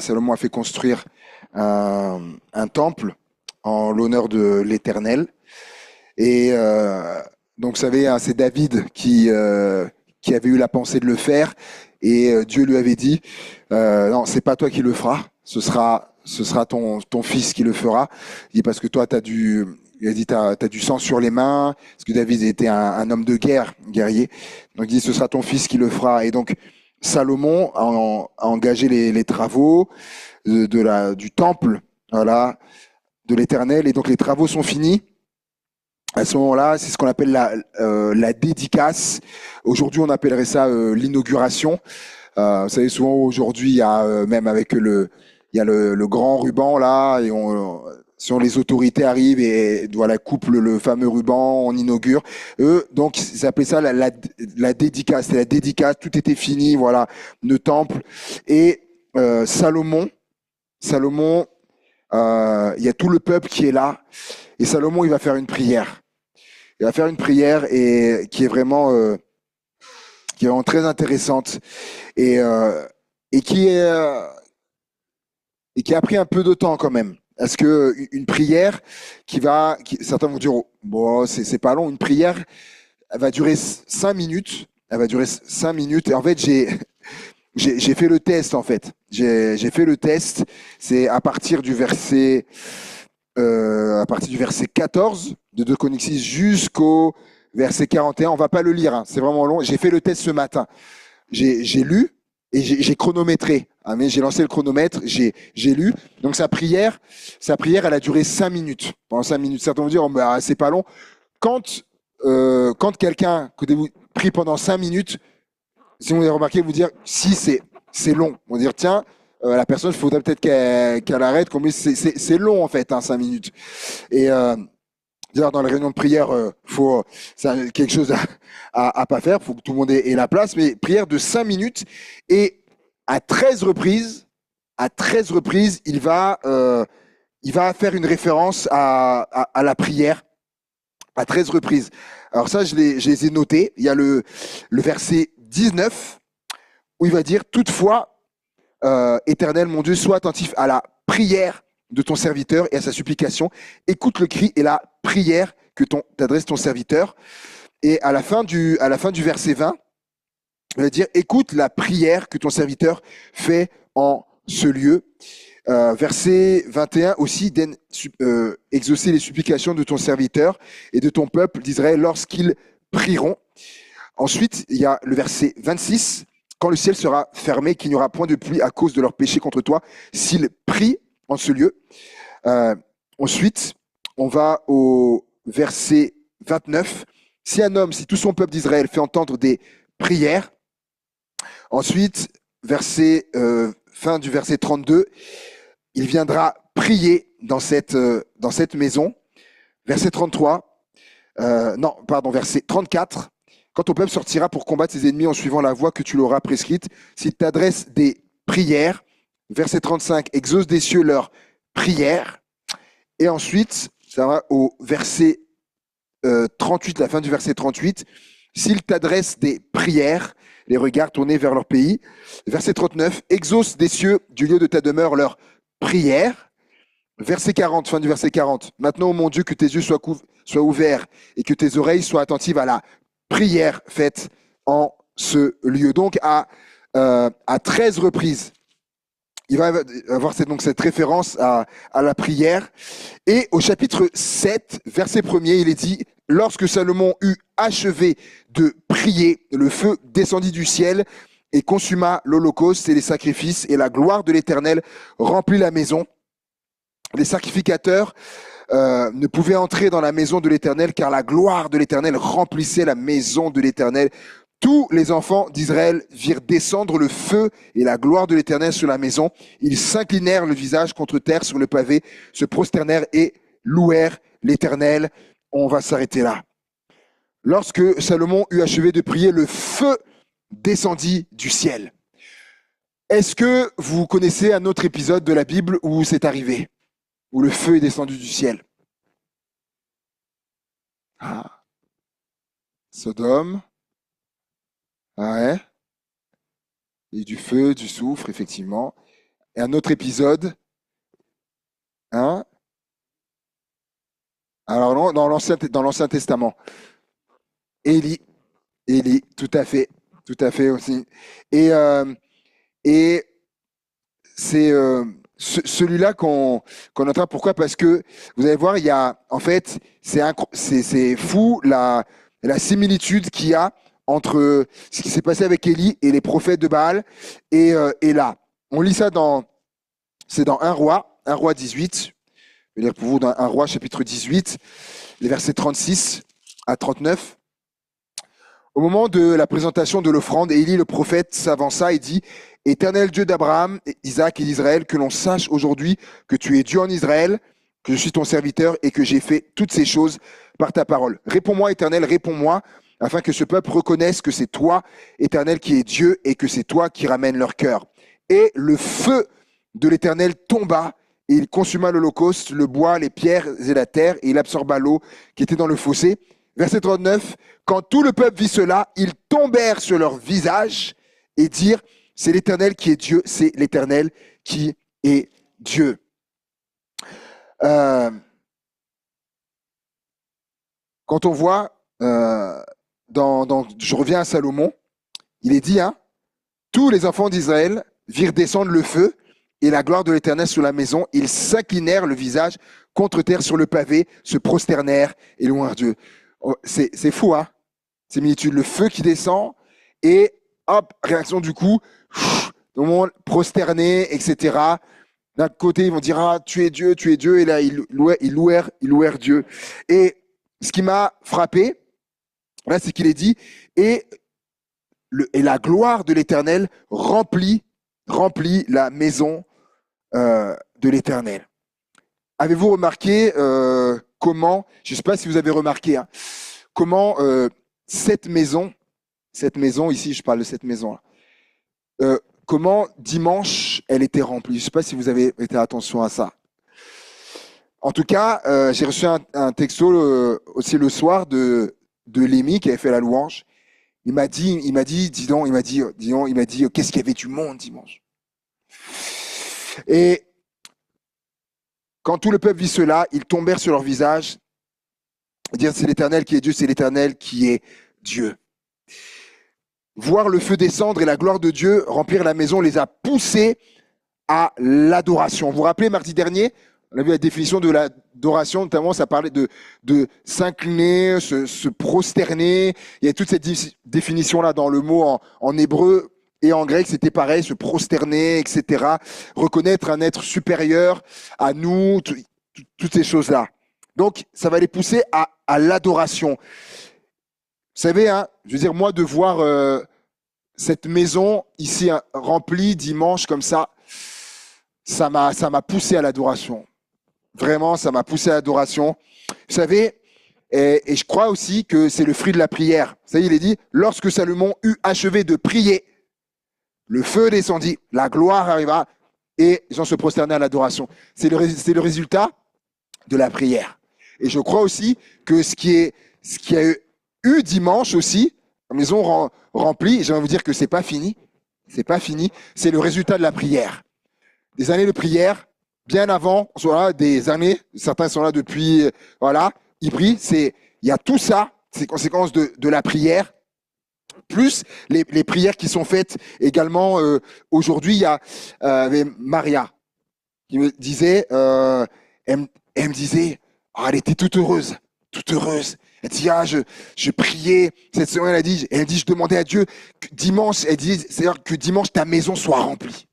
Salomon a fait construire un temple en l'honneur de l'Éternel. Et donc, vous savez, hein, c'est David qui avait eu la pensée de le faire. Et Dieu lui avait dit, non, c'est pas toi qui le feras, ce sera ton fils qui le fera. Il dit, parce que toi, il a dit, t'as du sang sur les mains, parce que David était un homme de guerre, guerrier. Donc, il dit, ce sera ton fils qui le fera. Et donc, Salomon a engagé les travaux du temple, voilà, de l'Éternel. Et donc, les travaux sont finis. À ce moment-là, c'est ce qu'on appelle la dédicace. Aujourd'hui, on appellerait ça l'inauguration. Vous savez, souvent aujourd'hui, il y a même avec il y a le grand ruban là, et si les autorités arrivent et voilà, coupent le fameux ruban, on inaugure. Eux, donc, ils appelaient ça la dédicace. C'est la dédicace, tout était fini, voilà, le temple. Et Salomon, il y a tout le peuple qui est là. Et Salomon, il va faire une prière. Il va faire une prière et qui est vraiment très intéressante et, euh, et qui a pris un peu de temps quand même. Parce que une prière certains vont dire, oh, bon, c'est pas long. Une prière, elle va durer 5 minutes. Elle va durer 5 minutes. Et en fait, j'ai fait le test en fait. J'ai fait le test. C'est à partir du verset 14 de 2 Chroniques 6 jusqu'au verset 41. On va pas le lire, hein, c'est vraiment long. J'ai fait le test ce matin. J'ai lu et j'ai chronométré. Ah, mais j'ai lancé le chronomètre, j'ai lu. Donc sa prière, elle a duré 5 minutes. Pendant 5 minutes, certains vont dire, oh, bah, c'est pas long. Quand quelqu'un que vous prie pendant 5 minutes, si vous avez remarqué, vous dire si c'est long. On va dire tiens, la personne, il faudrait peut-être qu'elle arrête. Comme c'est long en fait, hein, 5 minutes. Et dans les réunions de prière, c'est quelque chose à pas faire. Il faut que tout le monde ait la place. Mais prière de 5 minutes et à 13 reprises, il va faire une référence à la prière à 13 reprises. Alors ça, je les ai notés. Il y a le verset 19 où il va dire toutefois, Éternel, mon Dieu, sois attentif à la prière de ton serviteur et à sa supplication. Écoute le cri et la prière que t'adresse ton serviteur. Et à la fin du verset 20, il va dire écoute la prière que ton serviteur fait en ce lieu. Verset 21 aussi, exaucer les supplications de ton serviteur et de ton peuple d'Israël lorsqu'ils prieront. Ensuite, il y a le verset 26. Quand le ciel sera fermé, qu'il n'y aura point de pluie à cause de leur péché contre toi, s'ils prient en ce lieu. Ensuite, on va au verset 29. Si tout son peuple d'Israël fait entendre des prières. Ensuite, fin du verset 32, il viendra prier dans cette maison. Verset 33, non, pardon, verset 34. Quand ton peuple sortira pour combattre ses ennemis en suivant la voie que tu l'auras prescrite, s'il t'adresse des prières, verset 35, exauce des cieux leurs prières. Et ensuite, ça va au verset 38, la fin du verset 38, s'il t'adresse des prières, les regards tournés vers leur pays. Verset 39, exauce des cieux du lieu de ta demeure leurs prières. Verset 40, fin du verset 40. Maintenant, ô mon Dieu, que tes yeux soient ouverts et que tes oreilles soient attentives à la prière faite en ce lieu. Donc, à 13 reprises, il va avoir cette référence à la prière. Et au chapitre 7, verset 1er, il est dit, lorsque Salomon eut achevé de prier, le feu descendit du ciel et consuma l'holocauste et les sacrifices, et la gloire de l'Éternel remplit la maison. Les sacrificateurs ne pouvaient entrer dans la maison de l'Éternel car la gloire de l'Éternel remplissait la maison de l'Éternel. Tous les enfants d'Israël virent descendre le feu et la gloire de l'Éternel sur la maison. Ils s'inclinèrent le visage contre terre sur le pavé, se prosternèrent et louèrent l'Éternel. On va s'arrêter là. Lorsque Salomon eut achevé de prier, le feu descendit du ciel. Est-ce que vous connaissez un autre épisode de la Bible où c'est arrivé, où le feu est descendu du ciel? Ah, Sodome, ah ouais, et du feu, du soufre, effectivement. et un autre épisode. Hein? Alors, non, dans l'Ancien Testament. Élie, Élie, tout à fait aussi. Et, euh, et c'est celui-là qu'on entend. Pourquoi? Parce que vous allez voir, il y a, en fait, c'est fou la similitude qu'il y a entre ce qui s'est passé avec Élie et les prophètes de Baal et là. On lit ça c'est dans un roi 18. Je vais lire pour vous dans un roi chapitre 18, les versets 36 à 39. Au moment de la présentation de l'offrande, Élie le prophète s'avança et dit: Éternel Dieu d'Abraham, Isaac et d'Israël, que l'on sache aujourd'hui que tu es Dieu en Israël, que je suis ton serviteur et que j'ai fait toutes ces choses par ta parole. Réponds-moi, Éternel, réponds-moi, afin que ce peuple reconnaisse que c'est toi, Éternel, qui es Dieu et que c'est toi qui ramènes leur cœur. Et le feu de l'Éternel tomba et il consuma l'holocauste, le bois, les pierres et la terre, et il absorba l'eau qui était dans le fossé. Verset 39, quand tout le peuple vit cela, ils tombèrent sur leur visage et dirent: c'est l'Éternel qui est Dieu, c'est l'Éternel qui est Dieu. Quand on voit, je reviens à Salomon, il est dit, hein, tous les enfants d'Israël virent descendre le feu et la gloire de l'Éternel sur la maison. Ils s'inclinèrent le visage contre terre sur le pavé, se prosternèrent et louèrent Dieu. Oh, c'est fou, hein? Similitude, le feu qui descend et hop, réaction du coup, tout le monde prosterné, etc. D'un côté, ils vont dire: ah, tu es Dieu, et là, ils louèrent Dieu. Et ce qui m'a frappé, là, c'est qu'il est dit, et la gloire de l'Éternel remplit la maison de l'Éternel. Avez-vous remarqué comment, je ne sais pas si vous avez remarqué, hein, comment cette maison ici, je parle de cette maison là, comment dimanche elle était remplie. Je ne sais pas si vous avez été attention à ça. En tout cas, j'ai reçu un texto aussi le soir de Lémi qui avait fait la louange. Il m'a dit, dis donc, qu'est-ce qu'il y avait du monde dimanche. Et quand tout le peuple vit cela, ils tombèrent sur leur visage, dire: c'est l'Éternel qui est Dieu, c'est l'Éternel qui est Dieu. Voir le feu descendre et la gloire de Dieu remplir la maison les a poussés à l'adoration. Vous vous rappelez, mardi dernier, on a vu la définition de l'adoration, notamment ça parlait de s'incliner, se prosterner. Il y a toute cette définition-là dans le mot en hébreu et en grec, c'était pareil, se prosterner, etc. Reconnaître un être supérieur à nous, toutes ces choses-là. Donc, ça va les pousser à l'adoration. Vous savez, hein, je veux dire, moi, de voir cette maison ici remplie dimanche comme ça m'a poussé à l'adoration. Vraiment, ça m'a poussé à l'adoration. Vous savez, et je crois aussi que c'est le fruit de la prière. Vous savez, il est dit: lorsque Salomon eut achevé de prier, le feu descendit, la gloire arriva, et les gens se prosternaient à l'adoration. C'est le résultat de la prière. Et je crois aussi que ce qui a eu dimanche aussi, la maison remplie, j'aimerais vous dire que c'est pas fini. C'est pas fini. C'est le résultat de la prière. Des années de prière, bien avant, voilà, des années, certains sont là depuis, voilà, ils prient. Il y a tout ça, c'est conséquence de la prière, plus les prières qui sont faites également. Aujourd'hui, il y a Maria qui me disait, elle me disait, oh, elle était toute heureuse. Elle dit: ah, je priais cette semaine. Elle dit, je demandais à Dieu que dimanche, c'est-à-dire que dimanche ta maison soit remplie,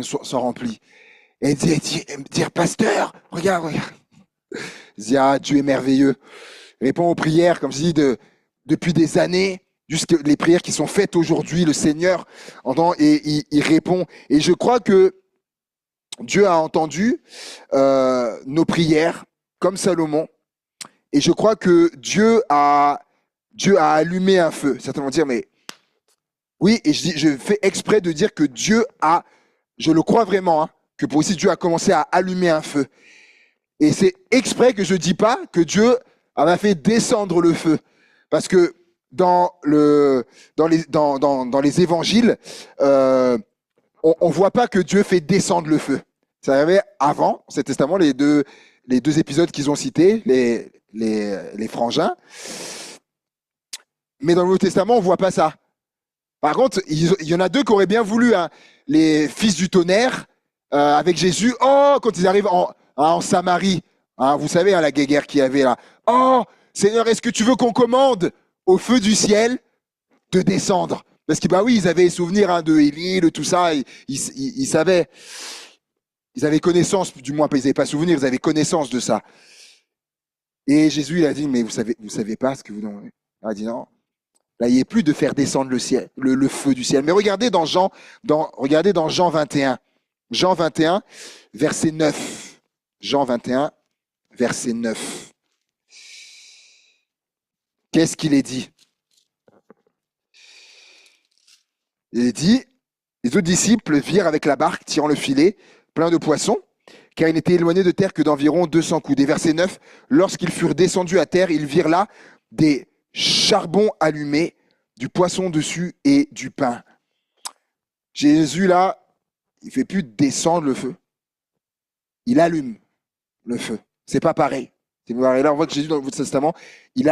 soit remplie. Et elle me dit: pasteur, regarde. Elle dit: ah, Dieu est merveilleux. Il répond aux prières, comme je dis, depuis des années, jusqu'à les prières qui sont faites aujourd'hui, le Seigneur entend et il répond. Et je crois que Dieu a entendu nos prières, comme Salomon. Et je crois que Dieu a allumé un feu. Certains vont dire: mais oui, et je fais exprès de dire que Dieu je le crois vraiment, hein, que pour ici Dieu a commencé à allumer un feu. Et c'est exprès que je ne dis pas que Dieu avait fait descendre le feu. Parce que dans les évangiles, on voit pas que Dieu fait descendre le feu. Ça arrivait avant, Ancien Testament, les deux épisodes qu'ils ont cités, les frangins. Mais dans le Nouveau Testament, on voit pas ça. Par contre, il y en a deux qui auraient bien voulu, hein, les fils du tonnerre, avec Jésus. Oh, quand ils arrivent en Samarie, hein, vous savez, hein, la guéguerre qu'il y avait là. Oh, Seigneur, est-ce que tu veux qu'on commande au feu du ciel de descendre? Parce que, bah oui, ils avaient souvenir, hein, de Élie, de tout ça, ils savaient. Ils avaient connaissance, du moins, ils n'avaient pas souvenir, ils avaient connaissance de ça. Et Jésus, il a dit, mais vous savez pas ce que vous demandez. Il a dit non. Là, il n'y a plus de faire descendre le ciel, le feu du ciel. Mais regardez dans Jean 21. Jean 21, verset 9. Jean 21, verset 9. Qu'est-ce qu'il est dit? Il est dit, les autres disciples virent avec la barque, tirant le filet, plein de poissons, car il n'était éloigné de terre que d'environ 200 coudées. Verset 9, lorsqu'ils furent descendus à terre, ils virent là des charbons allumés, du poisson dessus et du pain. Jésus, là, il ne fait plus descendre le feu. Il allume le feu. C'est pas pareil. C'est pareil. Là, on voit que Jésus, dans le Nouveau Testament, il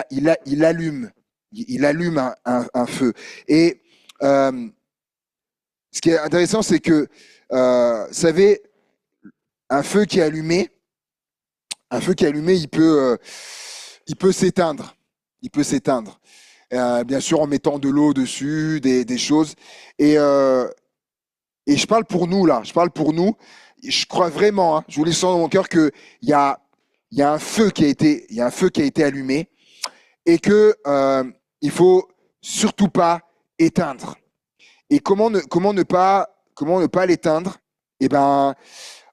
allume. Il allume un feu. Et ce qui est intéressant, c'est que, vous savez, un feu qui est allumé, il peut s'éteindre. Il peut s'éteindre. Bien sûr, en mettant de l'eau dessus, des choses. Et je parle pour nous, là. Je parle pour nous. Je crois vraiment, hein, je vous le sens dans mon cœur, qu'il y a un feu qui a été allumé et que il faut surtout pas éteindre. Et comment ne pas l'éteindre? Eh ben,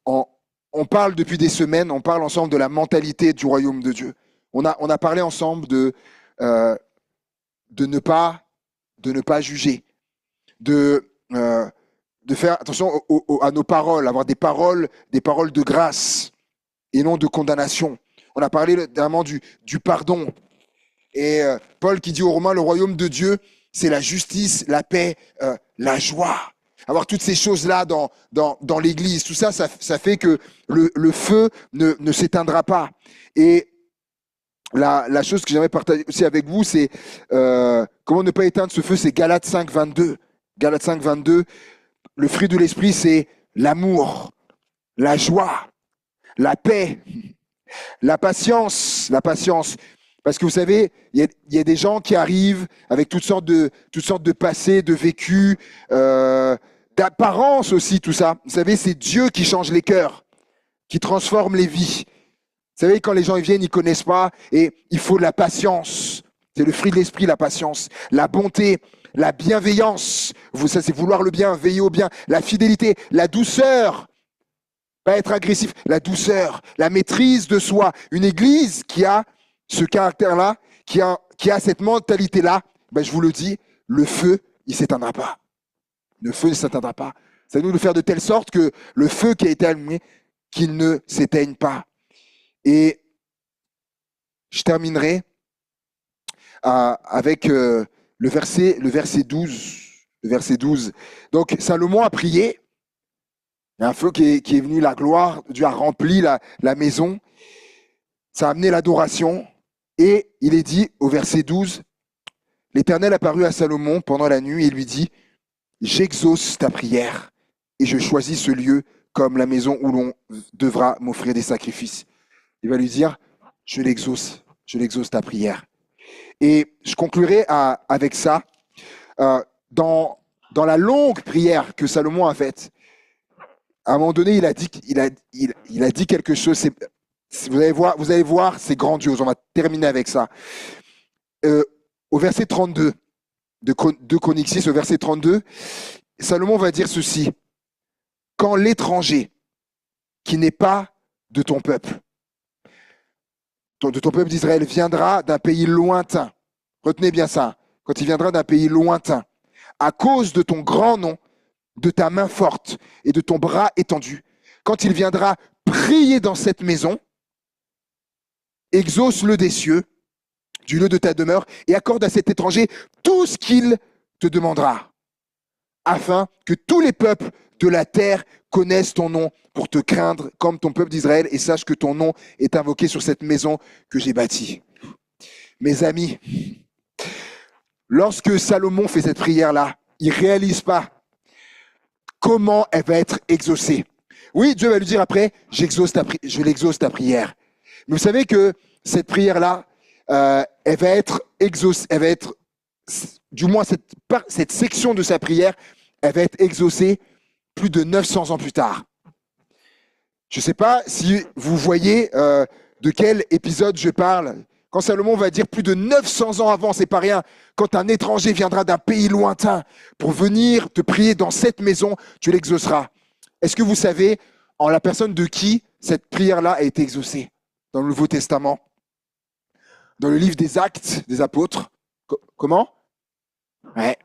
on parle depuis des semaines, on parle ensemble de la mentalité du royaume de Dieu. On a parlé ensemble de ne pas juger, de faire attention à nos paroles, avoir des paroles de grâce et non de condamnation. On a parlé dernièrement du pardon. Et Paul qui dit aux Romains, le royaume de Dieu, c'est la justice, la paix, la joie. Avoir toutes ces choses-là dans l'Église, tout ça, ça fait que le feu ne s'éteindra pas. Et la chose que j'aimerais partager aussi avec vous, c'est comment ne pas éteindre ce feu, c'est Galates 5, 22. Galates 5, 22, le fruit de l'esprit, c'est l'amour, la joie, la paix, la patience. Parce que vous savez, il y a des gens qui arrivent avec toutes sortes de passés, de vécus, d'apparence aussi, tout ça. Vous savez, c'est Dieu qui change les cœurs, qui transforme les vies. Vous savez, quand les gens ils viennent, ils ne connaissent pas, et il faut de la patience. C'est le fruit de l'esprit, la patience, la bonté, la bienveillance. Ça, c'est vouloir le bien, veiller au bien, la fidélité, la douceur. Pas être agressif, la douceur, la maîtrise de soi. Une église qui a ce caractère-là, qui a cette mentalité-là, ben je vous le dis, le feu, il ne s'éteindra pas. Le feu ne s'éteindra pas. C'est à nous de faire de telle sorte que le feu qui a été allumé, qu'il ne s'éteigne pas. Et je terminerai avec le verset 12. Le verset 12. Donc, Salomon a prié. Il y a un feu qui est venu, la gloire, Dieu a rempli la maison. Ça a amené l'adoration. Et il est dit au verset 12, l'Éternel apparut à Salomon pendant la nuit et lui dit, j'exauce ta prière et je choisis ce lieu comme la maison où l'on devra m'offrir des sacrifices. Il va lui dire, je l'exauce ta prière. Et je conclurai avec ça, dans la longue prière que Salomon a faite, à un moment donné, il a dit quelque chose. Vous allez voir, c'est grandiose. On va terminer avec ça. Au verset 32 de 2 Chroniques 6, au verset 32, Salomon va dire ceci. Quand l'étranger qui n'est pas de ton peuple d'Israël viendra d'un pays lointain, retenez bien ça, quand il viendra d'un pays lointain, à cause de ton grand nom, de ta main forte et de ton bras étendu, quand il viendra prier dans cette maison, exauce-le des cieux, du lieu de ta demeure, et accorde à cet étranger tout ce qu'il te demandera. afin que tous les peuples de la terre connaissent ton nom pour te craindre comme ton peuple d'Israël et sache que ton nom est invoqué sur cette maison que j'ai bâtie. Mes amis, lorsque Salomon fait cette prière-là, il ne réalise pas comment elle va être exaucée. Oui, Dieu va lui dire après, je l'exauce ta prière. Mais vous savez que cette prière-là, elle va être exaucée, elle va être, du moins cette section de sa prière, elle va être exaucée plus de 900 ans plus tard. Je ne sais pas si vous voyez de quel épisode je parle. Quand Salomon va dire plus de 900 ans avant, c'est pas rien. Quand un étranger viendra d'un pays lointain pour venir te prier dans cette maison, tu l'exauceras. Est-ce que vous savez en la personne de qui cette prière-là a été exaucée dans le Nouveau Testament? Dans le livre des Actes des Apôtres. Comment? Ouais.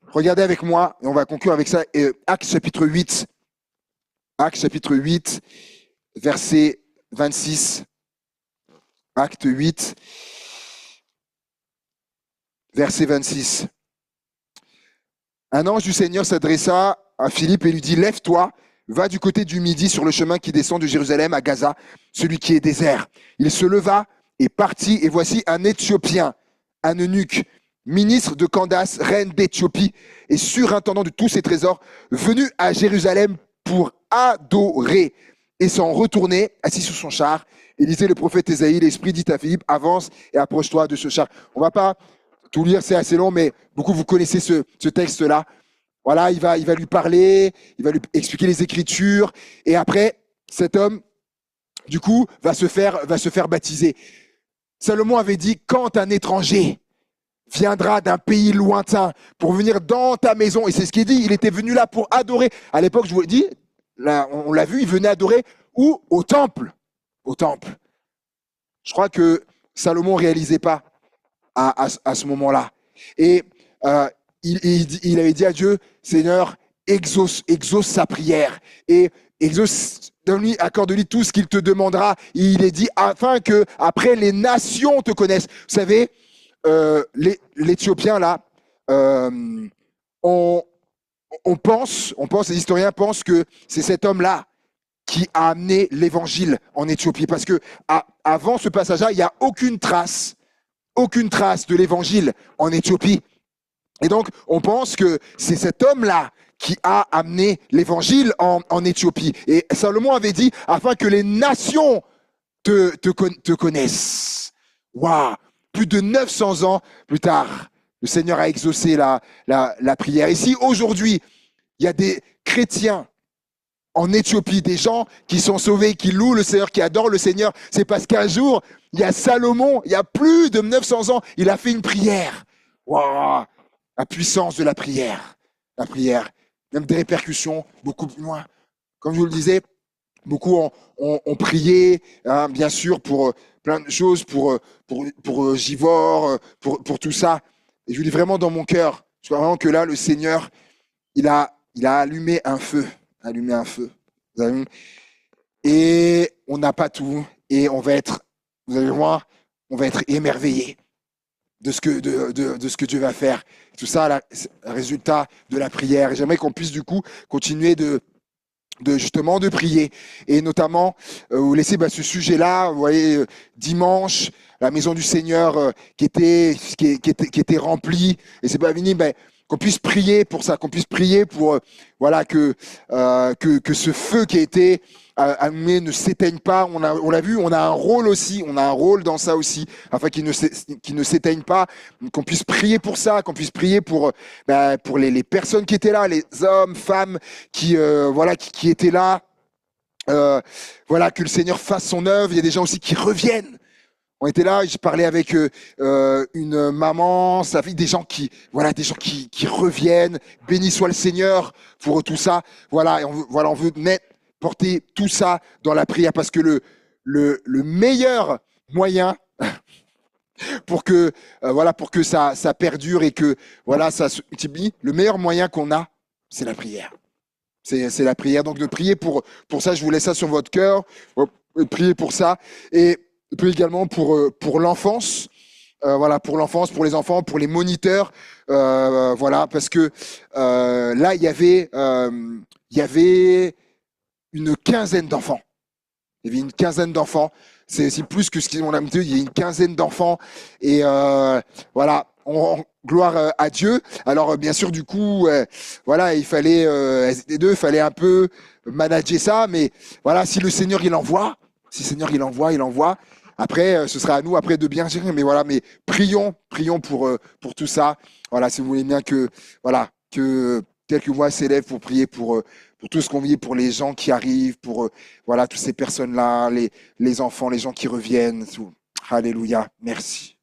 Regardez avec moi, et on va conclure avec ça. Actes chapitre 8. Actes chapitre 8, verset 26. Acte 8, verset 26. Un ange du Seigneur s'adressa à Philippe et lui dit, lève-toi, va du côté du midi sur le chemin qui descend de Jérusalem à Gaza, celui qui est désert. Il se leva et partit, et voici un Éthiopien, un eunuque, ministre de Candace, reine d'Éthiopie, et surintendant de tous ses trésors, venu à Jérusalem pour adorer. Et s'en retournait, assis sur son char, et lisait le prophète Ésaïe. L'Esprit dit à Philippe, avance et approche-toi de ce char. On ne va pas tout lire, c'est assez long, mais beaucoup vous connaissez ce texte-là. Voilà, il va lui parler, il va lui expliquer les Écritures, et après, cet homme, du coup, va se faire baptiser. Salomon avait dit, quand un étranger viendra d'un pays lointain pour venir dans ta maison, et c'est ce qu'il dit, il était venu là pour adorer. À l'époque, je vous l'ai dit, là, on l'a vu, il venait adorer où? Au temple. Au temple. Je crois que Salomon ne réalisait pas à ce moment-là. Et il avait dit à Dieu, Seigneur, exauce sa prière et donne-lui, accorde-lui tout ce qu'il te demandera. Et il est dit, afin que après les nations te connaissent. Vous savez, l'Éthiopien là, on pense, les historiens pensent que c'est cet homme-là qui a amené l'évangile en Éthiopie. Parce que avant ce passage-là, il n'y a aucune trace de l'évangile en Éthiopie. Et donc, on pense que c'est cet homme-là qui a amené l'évangile en Éthiopie. Et Salomon avait dit, afin que les nations te connaissent. Waouh! Plus de 900 ans plus tard, le Seigneur a exaucé la prière. Et si aujourd'hui, il y a des chrétiens en Éthiopie, des gens qui sont sauvés, qui louent le Seigneur, qui adorent le Seigneur, c'est parce qu'un jour, il y a Salomon, il y a plus de 900 ans, il a fait une prière. Waouh! La puissance de la prière. La prière. Même des répercussions beaucoup plus loin. Comme je vous le disais, beaucoup ont prié, hein, bien sûr, pour plein de choses, pour Givor, pour tout ça. Et je vous dis vraiment dans mon cœur, je crois vraiment que là, le Seigneur, il a allumé un feu. Vous avez vu. Et on n'a pas tout. Et on va être, vous allez voir, on va être émerveillé de ce que Dieu va faire. Tout ça, le résultat de la prière. Et j'aimerais qu'on puisse du coup continuer justement de prier. Et notamment, vous laissez ce sujet-là, vous voyez, dimanche, la maison du Seigneur qui était remplie. Et c'est pas fini, qu'on puisse prier pour ça, qu'on puisse prier pour voilà que ce feu qui a été allumé ne s'éteigne pas. On l'a vu, on a un rôle aussi, on a un rôle dans ça aussi, afin qu'il ne s'éteigne pas. Qu'on puisse prier pour ça, qu'on puisse prier pour les personnes qui étaient là, les hommes, femmes qui étaient là. Voilà, que le Seigneur fasse son œuvre. Il y a des gens aussi qui reviennent. On était là, je parlais avec une maman, sa fille, des gens qui reviennent. Béni soit le Seigneur pour tout ça. Voilà, et on veut porter tout ça dans la prière parce que le meilleur moyen pour que ça perdure et que ça se multiplie, le meilleur moyen qu'on a, c'est la prière. C'est la prière. Donc de prier pour ça, je vous laisse ça sur votre cœur, prier pour ça et puis également pour l'enfance. voilà, pour l'enfance, pour les enfants, pour les moniteurs, voilà, parce que là, il y avait une quinzaine d'enfants. Il y avait une quinzaine d'enfants. C'est plus que ce qu'on a dit. Il y a une quinzaine d'enfants. Et voilà, gloire à Dieu. Alors, bien sûr, du coup, voilà, il fallait, elles étaient deux, il fallait un peu manager ça. Mais voilà, si le Seigneur, il envoie, si le Seigneur, il envoie, il envoie. Après, ce sera à nous après de bien gérer. Mais voilà, mais prions pour tout ça. Voilà, si vous voulez bien que, voilà, que quelques mois s'élèvent pour prier pour tout ce qu'on vit, pour les gens qui arrivent, pour voilà, toutes ces personnes-là, les enfants, les gens qui reviennent. Tout. Alléluia. Merci.